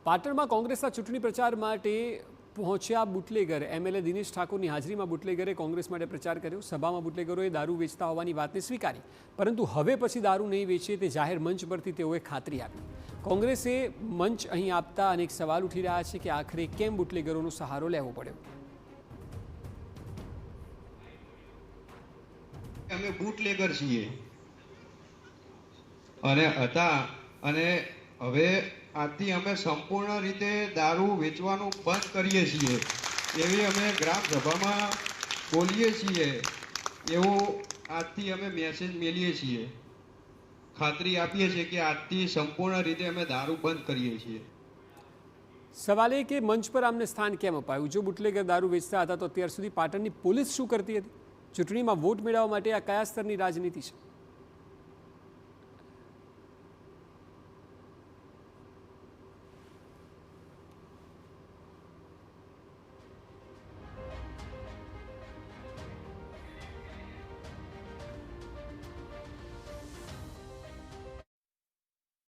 પાટણમાં કોંગ્રેસના ચૂંટણી પ્રચાર માટે પહોંચ્યા બુટલેગર એમએલએ દિનેશ ઠાકોરની હાજરીમાં બુટલેગરે કોંગ્રેસ માટે પ્રચાર કર્યો। સભામાં બુટલેગરોએ દારૂ વેચતા હોવાની વાતને સ્વીકારી, પરંતુ હવે પછી દારૂ નહીં વેચે તે જાહેર મંચ પરથી તેઓએ ખાતરી આપી। કોંગ્રેસે મંચ અહીં આપતા અનેક સવાલ ઉઠી રહ્યા છે કે આખરે કેમ બુટલેગરોનો સહારો લેવો પડ્યો। અમે બુટલેગર છીએ અને હતા અને હવે આજથી અમે સંપૂર્ણ રીતે દારૂ વેચવાનું બંધ કરીએ છીએ એવી અમે ગ્રામ સભામાં બોલીએ છીએ, એવો આજથી અમે મેસેજ મેલીએ છીએ, ખાતરી આપીએ છીએ કે આજથી સંપૂર્ણ રીતે અમે દારૂ બંધ કરીએ છીએ। સવાલ એ કે મંચ પર આમને સ્થાન કેમ અપાયું? જો બુટલેગર દારૂ વેચતા હતા તો અત્યાર સુધી પાટણની પોલીસ શું કરતી હતી? ચૂંટણીમાં વોટ મેળવવા માટે આ કયા સ્તરની રાજનીતિ છે?